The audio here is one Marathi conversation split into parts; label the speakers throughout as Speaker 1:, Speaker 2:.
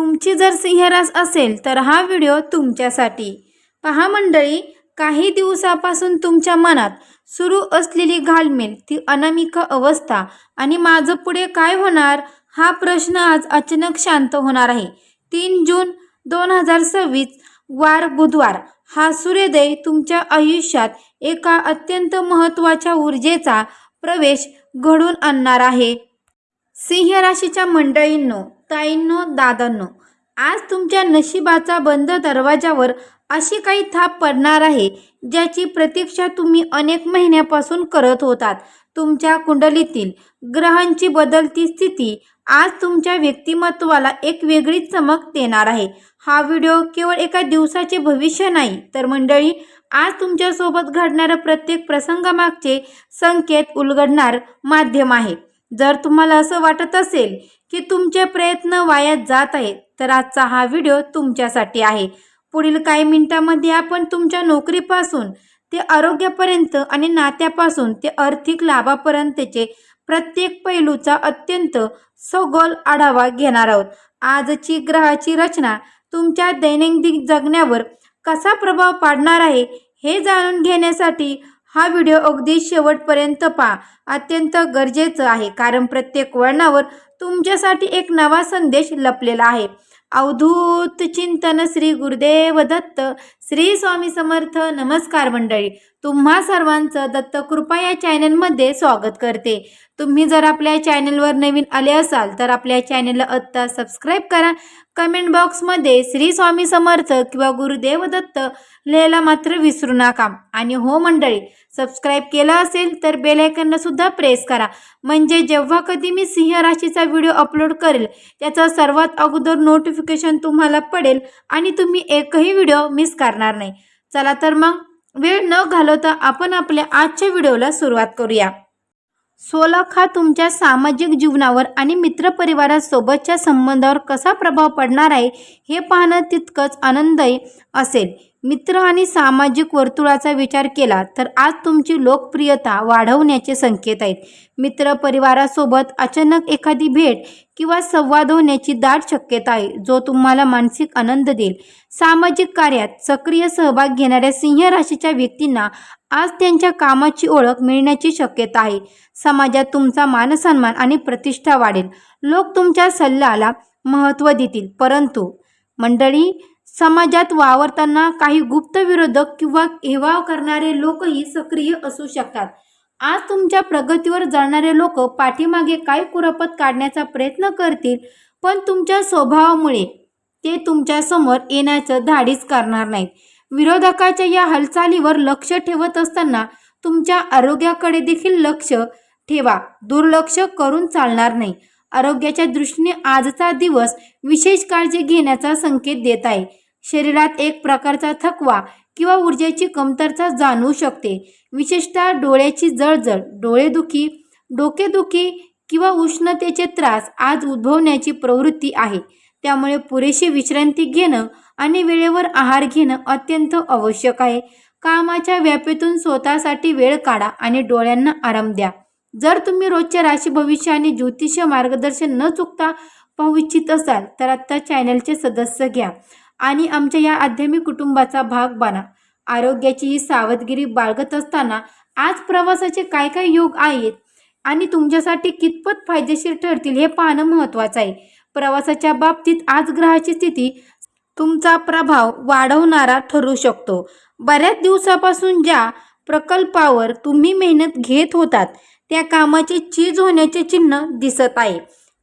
Speaker 1: तुमची जर सिंह रास असेल तर हा व्हिडिओ तुमच्यासाठी. पहा मंडळी, काही दिवसापासून तुमच्या मनात सुरू असलेली घालमेल, ती अनामिका अवस्था आणि माझं पुढे काय होणार हा प्रश्न आज अचानक शांत होणार आहे. 3 जून 2026 वार बुधवार हा सूर्योदय तुमच्या आयुष्यात एका अत्यंत महत्त्वाच्या ऊर्जेचा प्रवेश घडवून आणणार आहे. सिंह राशीच्या मंडळींनो, ताईंनो, दादांनो, आज तुमच्या नशिबाचा बंद दरवाजावर अशी काही थाप पडणार आहे ज्याची प्रतीक्षा तुम्ही अनेक महिन्यापासून करत होतात. तुमच्या कुंडलीतील ग्रहांची बदलती स्थिती आज तुमच्या व्यक्तिमत्वाला एक वेगळीच चमक देणार आहे. हा व्हिडिओ केवळ एका दिवसाचे भविष्य नाही, तर मंडळी, आज तुमच्यासोबत घडणाऱ्या प्रत्येक प्रसंगामागचे संकेत उलगडणार माध्यम आहे. जर तुम्हाला असं वाटत असेल की तुमचे प्रयत्न वाया जात आहेत, तर आजचा हा व्हिडिओ तुमच्यासाठी आहे. पुढील काही मिनिटांमध्ये आपण तुमच्या नोकरीपासून ते आरोग्यापर्यंत आणि नात्यापासून ते आर्थिक लाभापर्यंतचे प्रत्येक पैलूचा अत्यंत सखोल आढावा घेणार आहोत. आजची ग्रहाची रचना तुमच्या दैनंदिन जगण्यावर कसा प्रभाव पाडणार आहे हे जाणून घेण्यासाठी हा व्हिडिओ अगदी शेवटपर्यंत पहा. अत्यंत गरजेचं आहे, कारण प्रत्येक वळणावर तुमच्यासाठी एक नवा संदेश लपलेला आहे. अवधूत चिंतन श्री गुरुदेव दत्त. श्री स्वामी समर्थ. नमस्कार मंडळी, तुम्हा सर्वांचं दत्त कृपा या चॅनलमध्ये स्वागत करते. तुम्ही जर आपल्या चॅनलवर नवीन आले असाल तर आपल्या चॅनलला आत्ता सबस्क्राईब करा. कमेंट बॉक्समध्ये श्री स्वामी समर्थ किंवा गुरुदेव दत्त लिहायला मात्र विसरू नका. आणि हो मंडळी, सबस्क्राईब केला असेल तर बेल आयकॉनला सुद्धा प्रेस करा, म्हणजे जेव्हा कधी मी सिंह राशीचा व्हिडिओ अपलोड करेल त्याचा सर्वात अगोदर नोटिफिकेशन तुम्हाला पडेल आणि तुम्ही एकही व्हिडिओ मिस करणार नाही. चला तर मग वेळ न घालवता आपण आपल्या आजच्या व्हिडिओला सुरुवात करूया. सोलाख हा तुमच्या सामाजिक जीवनावर आणि मित्रपरिवारासोबतच्या संबंधावर कसा प्रभाव पडणार आहे हे पाहणं तितकंच आनंददायी असेल. मित्र आणि सामाजिक वर्तुळाचा विचार केला तर आज तुमची लोकप्रियता वाढवण्याचे संकेत आहेत. मित्रपरिवारासोबत अचानक एखादी भेट किंवा संवाद होण्याची दाट शक्यता आहे, जो तुम्हाला मानसिक आनंद देईल. सामाजिक कार्यात सक्रिय सहभाग घेणाऱ्या सिंह राशीच्या व्यक्तींना आज त्यांच्या कामाची ओळख मिळण्याची शक्यता आहे. समाजात तुमचा मानसन्मान आणि प्रतिष्ठा वाढेल. लोक तुमच्या सल्ल्याला महत्त्व देतील. परंतु मंडळी, समाजात वावरताना काही गुप्त विरोधक किंवा हेवा करणारे लोकही सक्रिय असू शकतात. आज तुमच्या प्रगतीवर जळणारे लोक पाठीमागे काय कुरपत काढण्याचा प्रयत्न करतील, पण तुमच्या स्वभावामुळे ते तुमच्या समोर येण्याचं धाडस करणार नाहीत. विरोधकाच्या या हालचालीवर लक्ष ठेवत असताना तुमच्या आरोग्याकडे देखील लक्ष ठेवा. दुर्लक्ष करून चालणार नाही. आरोग्याच्या दृष्टीने आजचा दिवस विशेष काळजी घेण्याचा संकेत देत आहे. शरीरात एक प्रकारचा थकवा किंवा ऊर्जेची कमतरता जाणवू शकते. विशेषतः डोळ्याची जळजळ, डोळेदुखी, डोकेदुखी किंवा उष्णतेचे त्रास आज उद्भवण्याची प्रवृत्ती आहे. त्यामुळे पुरेशी विश्रांती घेणं आणि वेळेवर आहार घेणं अत्यंत आवश्यक आहे. कामाच्या व्यापीतून स्वतःसाठी वेळ काढा आणि डोळ्यांना आराम द्या. जर तुम्ही रोजच्या राशी भविष्य आणि ज्योतिष मार्गदर्शन न चुकता पाहू इच्छित असाल तर आत्ता चॅनलचे सदस्य घ्या आणि आमच्या या आध्यात्मिक कुटुंबाचा भाग बना. आरोग्याची ही सावधगिरी बाळगत असताना आज प्रवासाचे काय काय योग आहेत आणि तुमच्यासाठी कितपत फायदेशीर ठरतील हे पाहणं महत्त्वाचं आहे. प्रवासाच्या बाबतीत आज ग्रहाची स्थिती तुमचा प्रभाव वाढवणारा ठरू शकतो. बऱ्याच दिवसापासून ज्या प्रकल्पावर तुम्ही मेहनत घेत होतात त्या कामाची चीज होण्याचे चिन्ह दिसत आहे.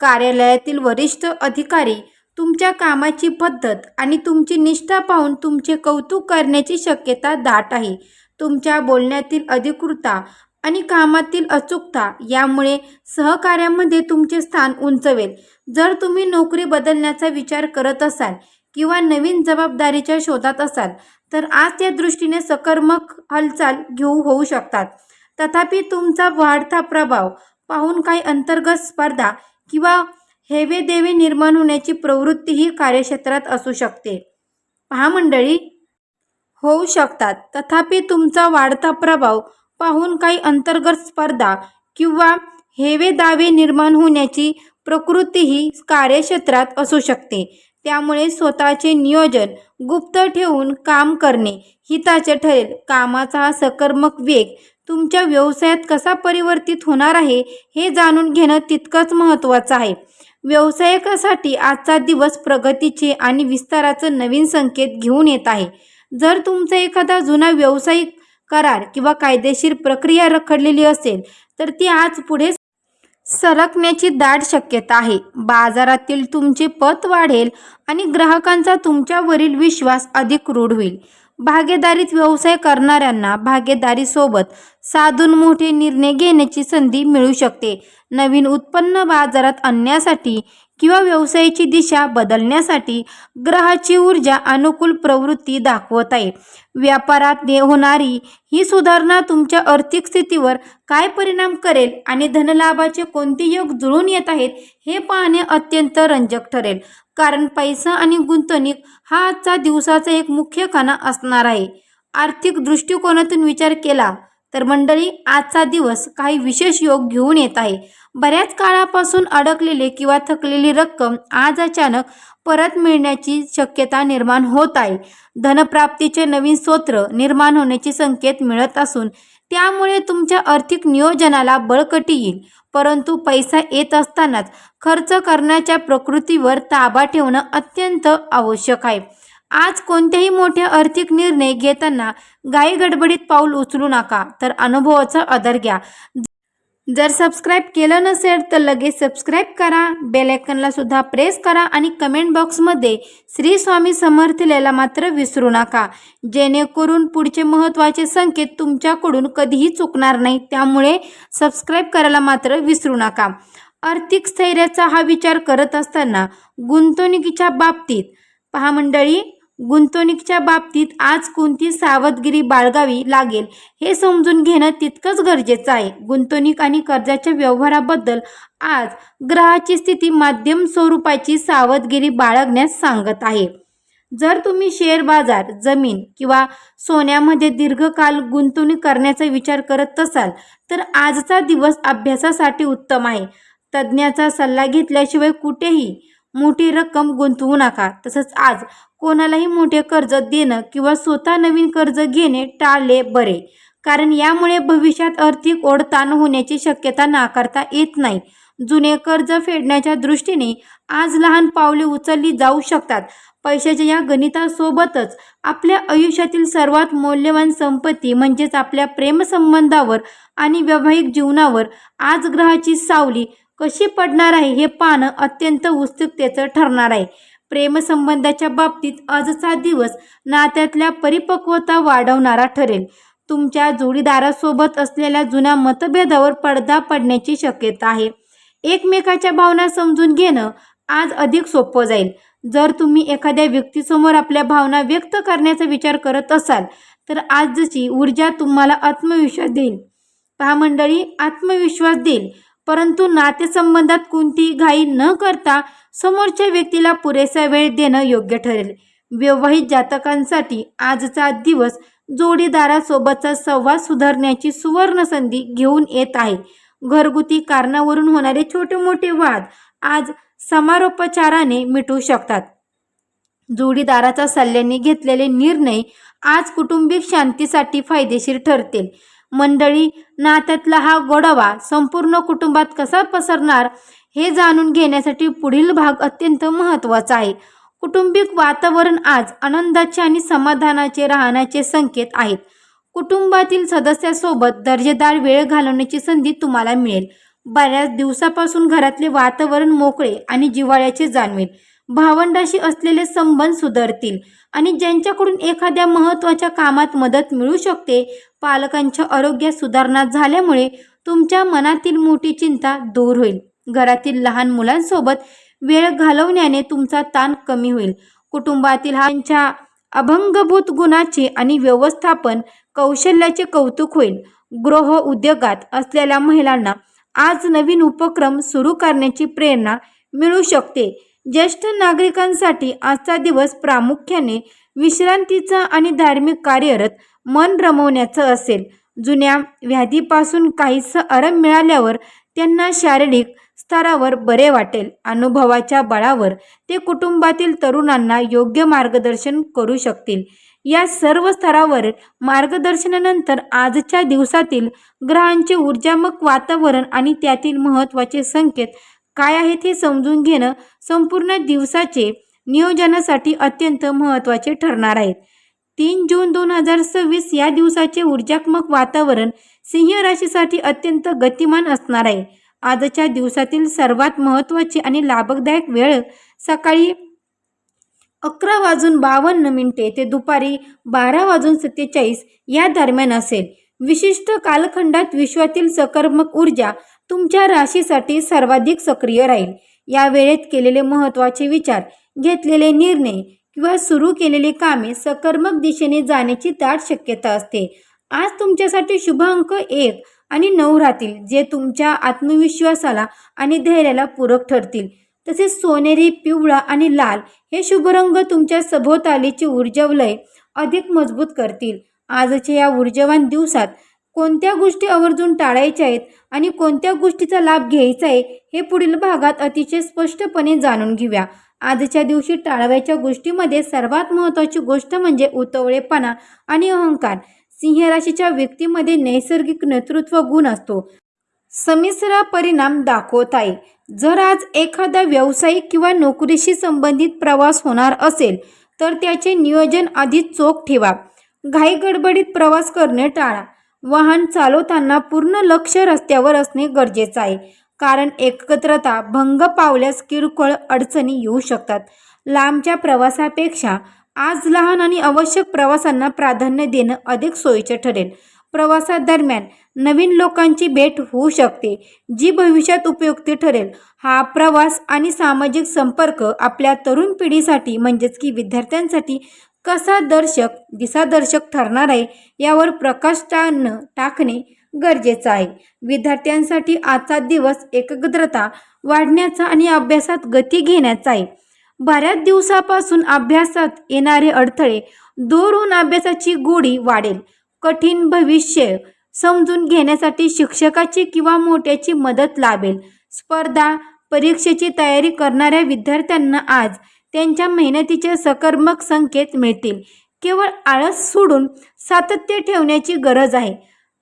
Speaker 1: कार्यालयातील वरिष्ठ अधिकारी तुमच्या कामाची पद्धत आणि तुमची निष्ठा पाहून तुमचे कौतुक करण्याची शक्यता दाट आहे. तुमच्या बोलण्यातील अधिकृतता आणि कामातील अचूकता यामुळे सहकार्यामध्ये तुमचे स्थान उंचवेल. जर तुम्ही नोकरी बदलण्याचा विचार करत असाल किंवा नवीन जबाबदारीच्या शोधात असाल तर आज त्या दृष्टीने सकारात्मक हालचाल होऊ शकतात. तथापि तुमचा वाढता प्रभाव पाहून काही अंतर्गत स्पर्धा किंवा हेवेदेवे निर्माण होण्याची प्रवृत्ती ही कार्यक्षेत्रात असू शकते. पहा मंडळी, होऊ शकतात. तथापि तुमचा वाढता प्रभाव पाहून काही अंतर्गत स्पर्धा किंवा हेवेदावे निर्माण होण्याची प्रकृतीही कार्यक्षेत्रात असू शकते. त्यामुळे स्वतःचे नियोजन गुप्त ठेवून काम करणे हिताचे ठरेल. कामाचा हा सकर्मक वेग तुमच्या व्यवसायात कसा परिवर्तित होणार आहे हे जाणून घेणं तितकंच महत्त्वाचं आहे. व्यावसायिकासाठी आजचा दिवस प्रगतीचे आणि विस्ताराचं नवीन संकेत घेऊन येत आहे. जर तुमचा एखादा जुना व्यावसायिक करार किंवा कायदेशीर प्रक्रिया रखडलेली असेल तर ती आज पुढे सरकण्याची दाट शक्यता आहे. बाजारातील तुमचे पत वाढेल आणि ग्राहकांचा तुमच्यावरील विश्वास अधिक दृढ होईल. भागीदारीत व्यवसाय करणाऱ्यांना भागीदारीसोबत साधून मोठे निर्णय घेण्याची संधी मिळू शकते. नवीन उत्पन्न बाजारात आणण्यासाठी किंवा व्यवसायाची दिशा बदलण्यासाठी ग्रहाची ऊर्जा अनुकूल प्रवृत्ती दाखवत आहे. व्यापारात होणारी ही सुधारणा तुमच्या आर्थिक स्थितीवर काय परिणाम करेल आणि धनलाभाचे कोणते योग जुळून येत आहेत हे पाहणे अत्यंत रंजक ठरेल. कारण पैसा आणि गुंतवणूक हा आजचा दिवसाचा एक मुख्य कणा असणार आहे. आर्थिक दृष्टिकोनातून विचार केला तर मंडळी, आजचा दिवस काही विशेष योग घेऊन येत आहे. बऱ्याच काळापासून अडकलेले किंवा थकलेली रक्कम आज अचानक परत मिळण्याची शक्यता निर्माण होत आहे. धनप्राप्तीचे नवीन स्रोत निर्माण होण्याचे संकेत मिळत असून त्यामुळे तुमच्या आर्थिक नियोजनाला बळकटी येईल. परंतु पैसा येत असतानाच खर्च करण्याच्या प्रकृतीवर ताबा ठेवणं अत्यंत आवश्यक आहे. आज कोणतेही मोठे आर्थिक निर्णय घेताना घाईगडबडीत पाऊल उचलू नका, तर अनुभवाचा आधार घ्या. जर सबस्क्राईब केलं नसेल तर लगेच सबस्क्राईब करा, बेल आयकॉनला सुद्धा प्रेस करा आणि कमेंट बॉक्समध्ये श्री स्वामी समर्थ लिहायला मात्र विसरू नका, जेणेकरून पुढचे महत्त्वाचे संकेत तुमच्याकडून कधीही चुकणार नाही. त्यामुळे सबस्क्राईब करायला मात्र विसरू नका. आर्थिक स्थैर्याचा हा विचार करत असताना गुंतवणुकीच्या बाबतीत पहा मंडळी, गुंतवणुकीच्या बाबतीत आज कोणती सावधगिरी बाळगावी लागेल हे समजून घेणं तितकंच गरजेचं आहे. गुंतवणूक आणि कर्जाच्या व्यवहाराबद्दल आज ग्रहाची स्थिती माध्यम स्वरूपाची सावधगिरी बाळगण्यास सांगत आहे. जर तुम्ही शेअर बाजार, जमीन किंवा सोन्यामध्ये दीर्घकाल गुंतवणूक करण्याचा विचार करत असाल तर आजचा दिवस अभ्यासासाठी उत्तम आहे. तज्ज्ञाचा सल्ला घेतल्याशिवाय कुठेही मोठी रक्कम गुंतवू नका. तसंच आज कोणालाही मोठे कर्ज देणं किंवा स्वतः नवीन कर्ज घेणे टाळले बरे, कारण यामुळे भविष्यात आर्थिक ओढताण होण्याची शक्यता नाकारता येत नाही. जुने कर्ज फेडण्याच्या दृष्टीने आज लहान पावले उचलली जाऊ शकतात. पैशाच्या या गणितासोबतच आपल्या आयुष्यातील सर्वात मौल्यवान संपत्ती म्हणजेच आपल्या प्रेमसंबंधावर आणि वैवाहिक जीवनावर आज ग्रहाची सावली कशी पडणार आहे हे पाहणं अत्यंत उत्सुकतेचं ठरणार आहे. प्रेमसंबंधाच्या बाबतीत आजचा दिवस नात्यातल्या परिपक्वता वाढवणारा ठरेल. तुमच्या जोडीदारासोबत असलेल्या जुन्या मतभेदावर पडदा पडण्याची शक्यता आहे. एकमेकाच्या भावना समजून घेणं आज अधिक सोपं जाईल. जर तुम्ही एखाद्या व्यक्तीसमोर आपल्या भावना व्यक्त करण्याचा विचार करत असाल तर आजची ऊर्जा तुम्हाला आत्मविश्वास देईल. पहा मंडळी, आत्मविश्वास देईल, परंतु नातेसंबंधात कोणतीही घाई न करता समोरच्या व्यक्तीला पुरेसा वेळ देणं योग्य ठरेल. विवाहित जातकांसाठी आजचा दिवस जोडीदारासोबतचा संवाद सुधारण्याची सुवर्ण संधी घेऊन येत आहे. घरगुती कारणावरून होणारे छोटे मोठे वाद आज समारोपचाराने मिटू शकतात. जोडीदाराचा सल्ल्याने घेतलेले निर्णय आज कौटुंबिक शांतीसाठी फायदेशीर ठरतील. मंडळी, नात्यातला हा गोडवा संपूर्ण कुटुंबात कसा पसरणार हे जाणून घेण्यासाठी पुढील भाग अत्यंत महत्त्वाचा आहे. कौटुंबिक वातावरण आज आनंदाचे आणि समाधानाचे राहण्याचे संकेत आहेत. कुटुंबातील सदस्यासोबत दर्जेदार वेळ घालवण्याची संधी तुम्हाला मिळेल. बऱ्याच दिवसापासून घरातले वातावरण मोकळे आणि जिव्हाळ्याचे जाणवेल. भावंडाशी असलेले संबंध सुधारतील आणि ज्यांच्याकडून एखाद्या महत्त्वाच्या कामात मदत मिळू शकते. पालकांच्या आरोग्यात सुधारणा झाल्यामुळे तुमच्या मनातील मोठी चिंता दूर होईल. घरातील लहान मुलांसोबत वेळ घालवण्याने तुमचा ताण कमी होईल. कुटुंबातील त्यांच्या अभंगभूत गुणाचे आणि व्यवस्थापन कौशल्याचे कौतुक होईल. गृह उद्योगात असलेल्या महिलांना आज नवीन उपक्रम सुरू करण्याची प्रेरणा मिळू शकते. ज्येष्ठ नागरिकांसाठी आजचा दिवस प्रामुख्याने विश्रांतीचा आणि धार्मिक कार्यात मन रमवण्याचं असेल. जुन्या व्याधीपासून काहीसं आराम मिळाल्यावर त्यांना शारीरिक स्तरावर बरे वाटेल. अनुभवाच्या बळावर ते कुटुंबातील तरुणांना योग्य मार्गदर्शन करू शकतील. या सर्व स्तरावर मार्गदर्शनानंतर आजच्या दिवसातील ग्रहांचे ऊर्जामक वातावरण आणि त्यातील महत्त्वाचे संकेत काय आहेत हे समजून घेणं संपूर्ण दिवसाचे नियोजनासाठी अत्यंत महत्त्वाचे ठरणार आहेत. 3 जून 2026 या दिवसाचे ऊर्जात्मक वातावरण सिंह राशीसाठी अत्यंत गतिमान असणार आहे. आजच्या दिवसातील सर्वात महत्त्वाची आणि लाभदायक वेळ सकाळी 11:52 ते दुपारी 12:47 या दरम्यान असेल. विशिष्ट कालखंडात विश्वातील सकारात्मक ऊर्जा तुमच्या राशीसाठी सर्वाधिक सक्रिय राहील. या वेळेत केलेले महत्त्वाचे विचार, घेतलेले निर्णय किंवा सुरू केलेली कामे सकारात्मक दिशेने जाण्याची दाट शक्यता असते. आज तुमच्यासाठी शुभ अंक 1 आणि 9 राहतील, जे तुमच्या आत्मविश्वासाला आणि धैर्याला पूरक ठरतील. तसेच सोनेरी, पिवळा आणि लाल हे शुभ रंग तुमच्या सभोवतालीची ऊर्जावलय अधिक मजबूत करतील. आजच्या या ऊर्जावान दिवसात कोणत्या गोष्टी आवर्जून टाळायच्या आहेत आणि कोणत्या गोष्टीचा लाभ घ्यायचा आहे हे पुढील भागात अतिशय स्पष्टपणे जाणून घेऊया. आजच्या दिवशी टाळावयाच्या गोष्टीमध्ये सर्वात महत्त्वाची गोष्ट म्हणजे उतावळेपणा आणि अहंकार. सिंह राशीच्या व्यक्तीमध्ये नैसर्गिक नेतृत्व गुण असतो. संमिश्र परिणाम दाखवत आहे. जर आज एखादा व्यावसायिक किंवा नोकरीशी संबंधित प्रवास होणार असेल तर त्याचे नियोजन आधीच चोख ठेवा. घाई गडबडीत प्रवास करणे टाळा. वाहन चालवताना पूर्ण लक्ष रस्त्यावर असणे गरजेचे आहे, कारण एकाग्रता भंग पावल्यास किरकोळ अडचणी येऊ शकतात. लांबच्या प्रवासापेक्षा आज लहान आणि आवश्यक प्रवासांना प्राधान्य देणं अधिक सोयीचे ठरेल. प्रवासादरम्यान नवीन लोकांची भेट होऊ शकते, जी भविष्यात उपयुक्त ठरेल. हा प्रवास आणि सामाजिक संपर्क आपल्या तरुण पिढीसाठी म्हणजेच की विद्यार्थ्यांसाठी कसा दिशादर्शक ठरणार आहे यावर प्रकाश टाकणे गरजेचं आहे. विद्यार्थ्यांसाठी आजचा दिवस एकाग्रता वाढण्याचा आणि अभ्यासात गती घेण्याचा आहे. बऱ्याच दिवसापासून अभ्यासात येणारे अडथळे दूर होऊन अभ्यासाची गोडी वाढेल. कठीण भविष्य समजून घेण्यासाठी शिक्षकाची किंवा मोठ्याची मदत लाभेल. स्पर्धा परीक्षेची तयारी करणाऱ्या विद्यार्थ्यांना आज त्यांच्या मेहनतीचे सकारात्मक संकेत मिळतील. केवळ आळस सोडून सातत्य ठेवण्याची गरज आहे.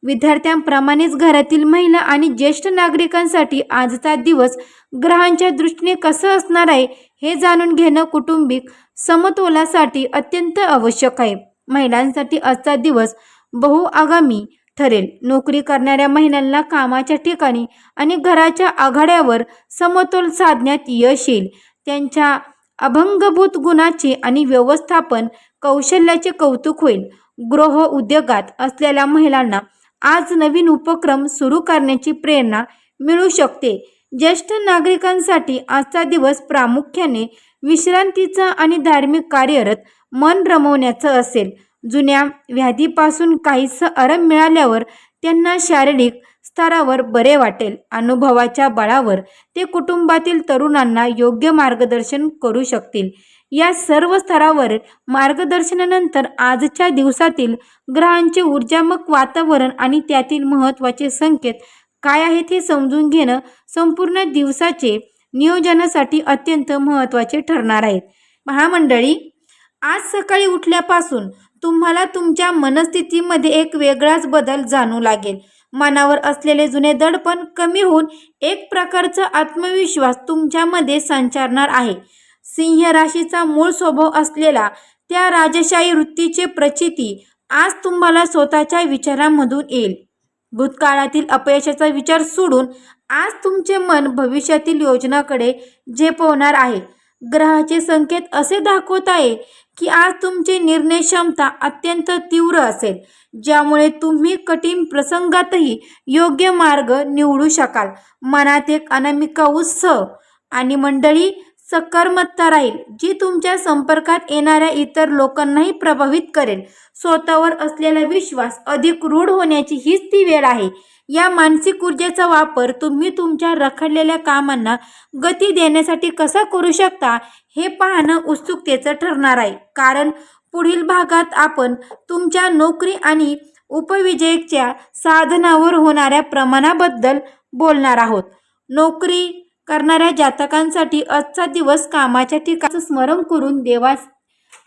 Speaker 1: विद्यार्थ्यांप्रमाणेच घरातील महिला आणि ज्येष्ठ नागरिकांसाठी आजचा दिवस ग्रहांच्या दृष्टीने कसं असणार आहे हे जाणून घेणं कौटुंबिक समतोलासाठी अत्यंत आवश्यक आहे. महिलांसाठी आजचा दिवस बहुआगामी ठरेल. नोकरी करणाऱ्या महिलांना कामाच्या ठिकाणी आणि घराच्या आघाड्यावर समतोल साधण्यात यश येईल. त्यांच्या अभंगभूत गुणाचे आणि व्यवस्थापन कौशल्याचे कौतुक होईल. गृह उद्योगात असलेल्या महिलांना आज नवीन उपक्रम सुरू करण्याची प्रेरणा मिळू शकते. ज्येष्ठ नागरिकांसाठी आजचा दिवस प्रामुख्याने विश्रांतीचा आणि धार्मिक कार्यात मन रमवण्याचं असेल. जुन्या व्याधीपासून काहीसं आराम मिळाल्यावर त्यांना शारीरिक स्तरावर बरे वाटेल. अनुभवाच्या बळावर ते कुटुंबातील तरुणांना योग्य मार्गदर्शन करू शकतील. या सर्व स्तरावर मार्गदर्शनानंतर आजच्या दिवसातील ग्रहांचे ऊर्जामक वातावरण आणि त्यातील महत्त्वाचे संकेत काय आहेत हे समजून घेणं संपूर्ण दिवसाचे नियोजनासाठी अत्यंत महत्त्वाचे ठरणार आहेत. महामंडळी, आज सकाळी उठल्यापासून तुम्हाला तुमच्या मनस्थितीमध्ये एक वेगळाच बदल जाणू लागेल. मनावर असलेले जुने दडपण कमी होऊन एक प्रकारचा आत्मविश्वास तुमच्यामध्ये संचारणार आहे. सिंह राशीचा मूळ स्वभाव असलेला त्या राजशाही वृत्तीचे प्रचिती आज तुम्हाला स्वतःच्या विचारांमधून येईल. भूतकाळातील अपयशाचा विचार सोडून आज तुमचे मन भविष्यातील योजनाकडे झेपावणार आहे. ग्रहाचे संकेत असे दाखवत आहे की आज तुमची निर्णय क्षमता अत्यंत तीव्र असेल, ज्यामुळे तुम्ही कठीण प्रसंगातही योग्य मार्ग निवडू शकाल. मनात एक अनामिका उत्साह आणि मंडळी सकारात्मकता राहील, जी तुमच्या संपर्कात येणाऱ्या इतर लोकांनाही प्रभावित करेल. स्वतःवर असलेला विश्वास अधिक रूढ होण्याची हीच ती वेळ आहे. या मानसिक ऊर्जेचा वापर तुम्ही तुमच्या रखडलेल्या कामांना गती देण्यासाठी कसा करू शकता हे पाहणं उत्सुकतेचं ठरणार आहे, कारण पुढील भागात आपण तुमच्या नोकरी आणि उपविजेच्या साधनावर होणाऱ्या प्रमाणाबद्दल बोलणार आहोत. नोकरी करणाऱ्या जातकांसाठी आजचा दिवस कामाच्या ठिकाणाचं स्मरण करून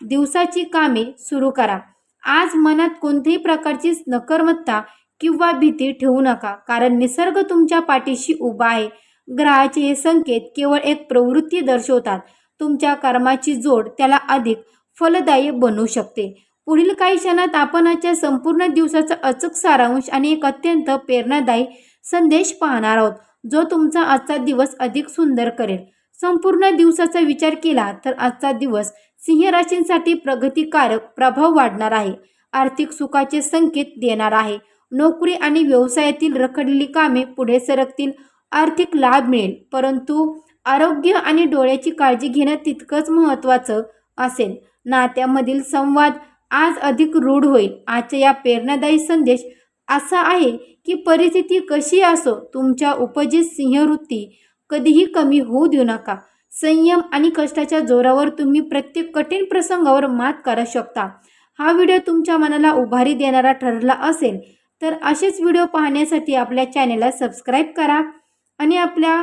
Speaker 1: दिवसाची कामे सुरू करा. आज मनात कोणत्याही प्रकारची नकारात्मकता किंवा भीती ठेवू नका, कारण निसर्ग तुमच्या पाठीशी उभा आहे. ग्रहाचे हे संकेत केवळ एक प्रवृत्ती दर्शवतात. तुमच्या कर्माची जोड त्याला अधिक फलदायी बनवू शकते. पुढील काही क्षणात आपण आजच्या संपूर्ण दिवसाचा अचूक सारांश आणि एक अत्यंत प्रेरणादायी संदेश पाहणार आहोत, जो तुमचा आजचा दिवस अधिक सुंदर करेल. संपूर्ण दिवसाचा विचार केला तर आजचा दिवस सिंह राशींसाठी प्रगतिकारक प्रभाव वाढणार आहे. आर्थिक सुखाचे संकेत देणार आहे. नोकरी आणि व्यवसायातील रखडलेली कामे पुढे सरकतील. आर्थिक लाभ मिळेल, परंतु आरोग्य आणि डोळ्याची काळजी घेणं तितकंच महत्त्वाचं असेल. नात्यामधील संवाद आज अधिक रूढ होईल. आजच्या या प्रेरणादायी संदेश असा आहे की परिस्थिती कशी असो, तुमच्या उपजित सिंहवृत्ती कधीही कमी होऊ देऊ नका. संयम आणि कष्टाच्या जोरावर तुम्ही प्रत्येक कठीण प्रसंगावर मात करू शकता. हा व्हिडिओ तुमच्या मनाला उभारी देणारा ठरला असेल तर असेच व्हिडिओ पाहण्यासाठी आपल्या चॅनेलला सबस्क्राईब करा आणि आपल्या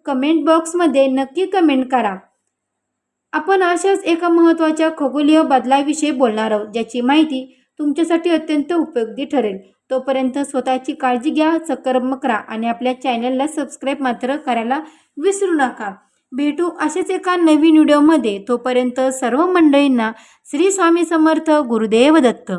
Speaker 1: कमेंट बॉक्समध्ये नक्की कमेंट करा. आपण अशाच एका महत्त्वाच्या खगोलीय बदलाविषयी बोलणार आहोत, ज्याची माहिती तुमच्यासाठी अत्यंत उपयोगी ठरेल. तोपर्यंत स्वतःची काळजी घ्या, सकारात्मक राहा आणि आपल्या चॅनलला सबस्क्राईब मात्र करायला विसरू नका. भेटू अशाच एका नवीन व्हिडिओमध्ये. तोपर्यंत सर्व मंडळींना श्री स्वामी समर्थ. गुरुदेव दत्त.